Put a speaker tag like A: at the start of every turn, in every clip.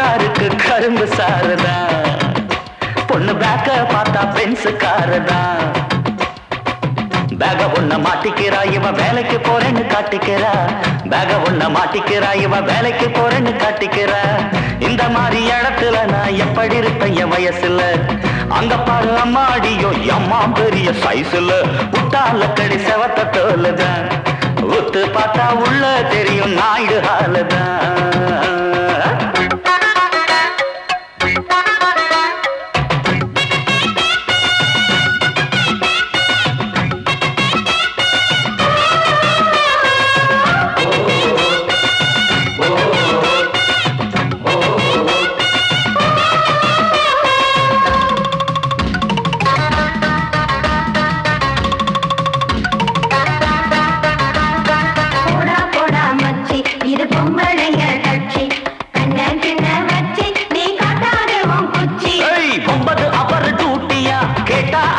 A: சோக்காருக்கு கரும்பு சாருதான், பொண்ணு பேக்க பார்த்தா பென்ஸுக்காரதான். பேக ஒண்ண மாட்டிக்கிறா இவ வேலைக்கு போறேன்னு காட்டிக்கிறா, பேக ஒண்ண மாட்டிக்கிறா இவ வேலைக்கு போறேன்னு காட்டிக்கிறா. இந்த மாதிரி இடத்துல நான் எப்படி இருப்பேன் என் வயசுல, அங்க பாரு அம்மாடியோ அம்மா பெரிய சைஸ்ல. விட்டால கடி செவத்த தோலுதான், உத்து பார்த்தா உள்ள தெரியும் நாயுடு ஹாலுதான்.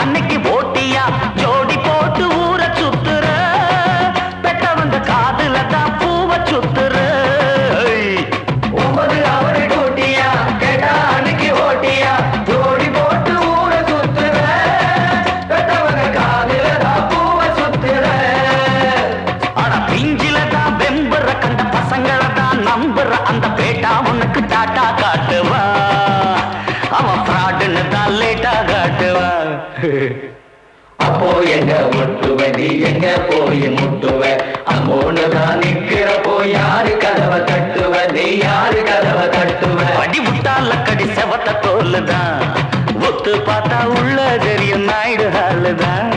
A: அன்னைக்கு போட்டியா ஜோடி போட்டு ஊர சுத்துற, பெட்டவங்க காதுல தான் பூவ சுத்துற. 9 அவரு கூட்டியா கேட்டா அன்னைக்கு ஓட்டியா ஜோடி போட்டு ஊர சுத்துற, பெட்டவங்க காதுல தான் பூவ சுத்துற. ஆனா பிஞ்சில தான் வெம்புற கண்ட பசங்களை தான் நம்புற, அந்த பேட்டா உனக்கு டாட்டா காட்டுவா, அவன் ஃப்ராடுன்னு தான் லேட்டா காட்டுவா.
B: அப்போ எங்க முட்டுவ நீ எங்க போய் முட்டுவ, அம்மோனுதான் நிக்கிறப்போ யாரு கதவை தட்டுவ, நீ யாரு கதவை தட்டுவ.
A: அடி விட்டால கடி செவத்த தோலுதான், ஒத்து பார்த்தா உள்ள தெரியும் நாயுடு ஹாலுதான்.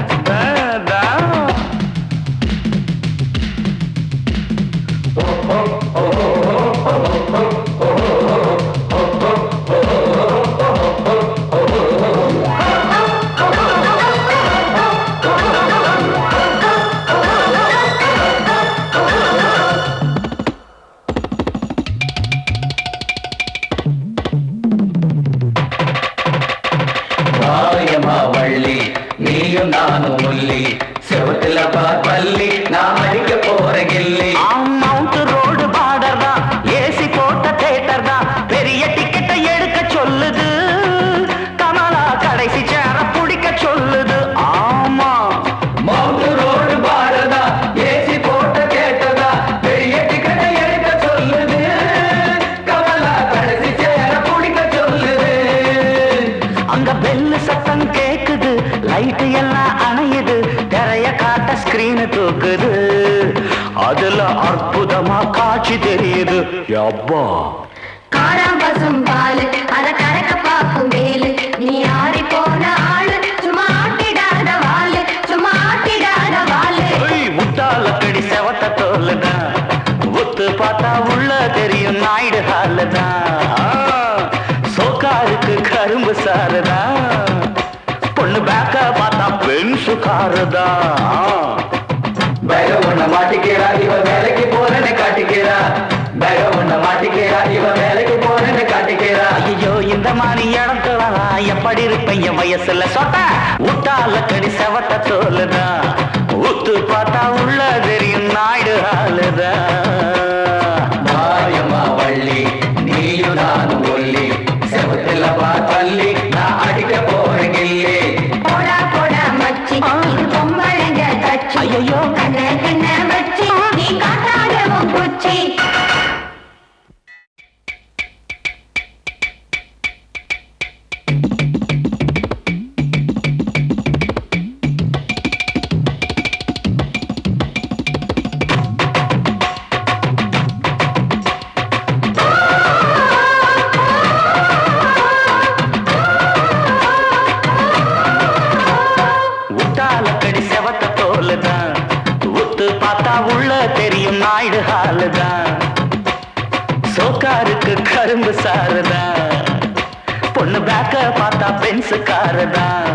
B: வள்ளி நீயும் நானும் முள்ளி, செவத்துல பள்ளி நான் அடிக்க போற கில்லி.
A: மவுண்ட் ரோடு பார்டர் தான், ஏசி போட்ட தியேட்டர் தான், பெரிய டிக்கெட்டை எடுக்க சொல்லுது, கமலா கடைசி சேர பிடிக்க சொல்லுது. ஆமா
B: மவுண்ட் ரோடு பார்டர் தான், ஏசி போட்ட தியேட்டர் தான், பெரிய டிக்கெட்டை எடுக்க சொல்லுது, கமலா கடைசி சேர பிடிக்க சொல்லுது.
A: அங்க பெல்லு சத்தம் கேக்குது, லைட் எல்லாம் அணையுது, திரைய காட்ட ஸ்கிரீன் தூக்குது, அதுல அற்புதமா காட்சி தெரியுது. அப்பா
C: காராம் பசும் பாலு அத கறக்க பாக்கும் வேலு, நீ ஆறி போன ஆளு சும்மா ஆட்டிடாத வாளு, சும்மா ஆட்டிடாத வாளு.
A: முட்டால கடி செவத்த தோலுதான், ஒத்து பார்த்தா உள்ள தெரியும் நாயுடு ஹாலுதான். சோக்காருக்கு கரும்பு சாருதான், பொண்ணு பேக்க பார்த்தா பென்ஸுக்காரதான்.
B: பேக ஒண்ண மாட்டிக்கிறா இவ வேலைக்கு போறேன்னு காட்டிக்கிறா, பேக ஒண்ண மாட்டிக்கிறா இவ வேலைக்கு போறேன்னு காட்டிக்கிறா.
A: ஐயோ இந்த மாதிரி இடத்துல நான் எப்படி இருப்பேன் என் வயசுல, சொட்ட விட்டால கடி செவத்த தோலுதான், உத்து பார்த்தா உள்ள தெரியும் நாயுடு ஹாலுதான்.
B: மாரியம்மா வள்ளி நீயும் நானும் ஒல்லி, செவத்துல பள்ளி நான் அடிக்க போற கில்லி.
C: போடா போடா மச்சி இது பொம்பளைங்க கட்சி,
A: ஐயோ
C: கண்ண கண்ண வச்சி நீ காட்டாடவும் குச்சி.
A: பார்த்தா உள்ள தெரியும் நாயுடு ஹாலுதான். சோக்காருக்கு கரும்பு சாருதான், பொண்ணு பேக்க பார்த்தா பென்ஸுக்காரதான்.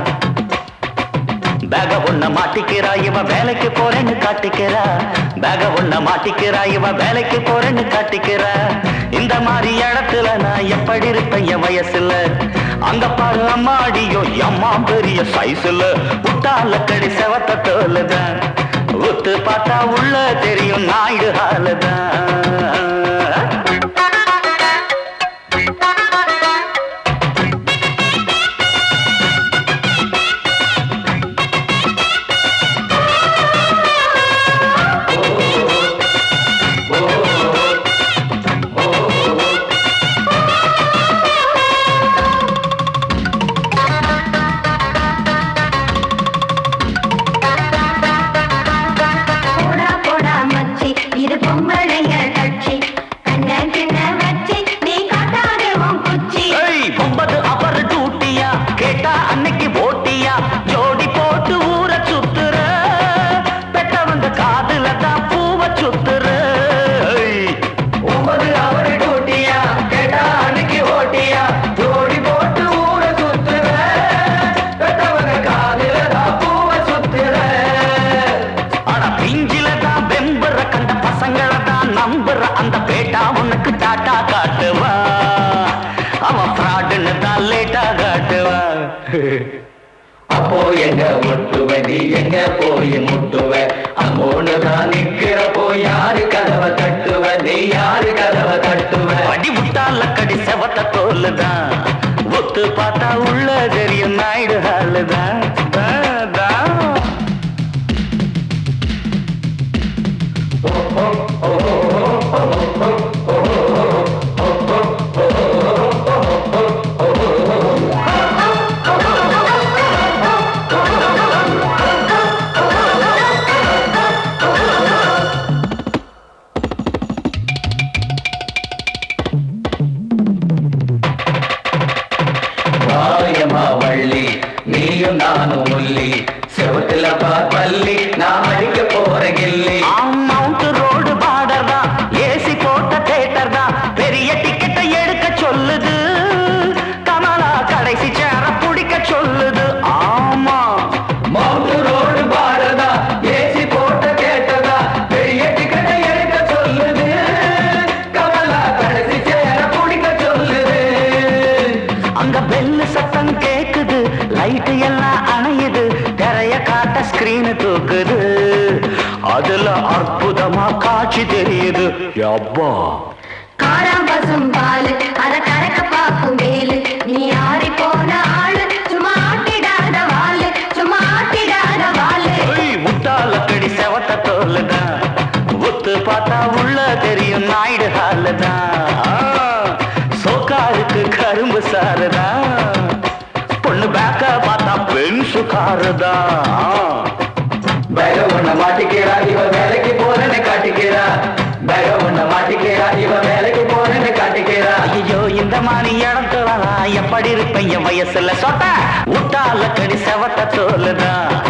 A: பேக ஒண்ண மாட்டிக்கிறா இவ வேலைக்கு போறேன்னு காட்டிக்கிறா, பேக ஒண்ண மாட்டிக்கிறா இவ வேலைக்கு போறேன்னு காட்டிக்கிறா. இந்த மாதிரி இடத்துல நான் எப்படி இருப்பேன் என் வயசுல, அங்க பாரு அம்மாடியோ அம்மா பெரிய சைஸ்ல. விட்டால கடி செவத்த தோலுதான், ஒத்து பார்த்தா உள்ள தெரியும் நாயுடு ஹாலுதான்.
B: எங்க ஒட்டுவ நீ எங்க போய் முட்டுவ அம்மோன்னு தான் நிக்கிறப்போ யாரு கதவை தட்டுவ நீ யாரு கதவை தட்டுவ
A: அடி விட்டால கடி செவத்த தோல்லுதான் ஒத்து பார்த்தா உள்ள தெரியும் நாயுடு ஹாலுதான்
B: வள்ளி நீயும் நானும் முள்ளி செவத்துல பள்ளி நான் அடிக்க போற கில்லி
A: மவுண்ட் ரோடு பார்டர் தான் ஏசி போட்ட தேட்டர் தான் பெரிய டிக்கெட்டை எடுக்க சொல்லுது கமலா கடைசி சேர பிடிக்க சொல்லுது ஆமா
B: மவுண்ட் ரோடு பார்டர் தான் ஏசி போட்ட தேட்டர் தான் பெரிய டிக்கெட்டை எடுக்க சொல்லுது கமலா கடைசி சேர பிடிக்க சொல்லுது
A: அங்க பெல்லு சத்தம் கேக்குது லைட் எல்லாம் அணையுது திரைய காட்ட ஸ்கிரீன் தூக்குது அதுல அற்புதமா காட்சி தெரியுது அப்பா
C: காராம் பசும் பாலு அத கறக்க பாக்கும் வேலு நீ ஆறி போன ஆளு சும்மா ஆட்டிடாத வாளு சும்மா ஆட்டிடாத வாளு
A: முட்டால கடி செவத்த தோல்லுதான் ஒத்து பார்த்தா உள்ள தெரியும் நாயுடு ஹாலுதான் சோக்காருக்கு கரும்பு சாருதான் பொண்ணு பேக்க பார்த்தா பென்சு காருதான்
B: பேக ஒண்ண மாட்டிக்கிறா இவ வேலைக்கு போறேன்னு காட்டிக்கிறா பேக ஒண்ண மாட்டிக்கிறா இவ வேலைக்கு போறேன்னு காட்டிக்கிறா
A: ஐயோ இந்த மாதிரி இடத்துல நான் எப்படி இருப்பேன் என் வயசுல சொட்ட முட்டால கடி செவத்த தோல்லுதான்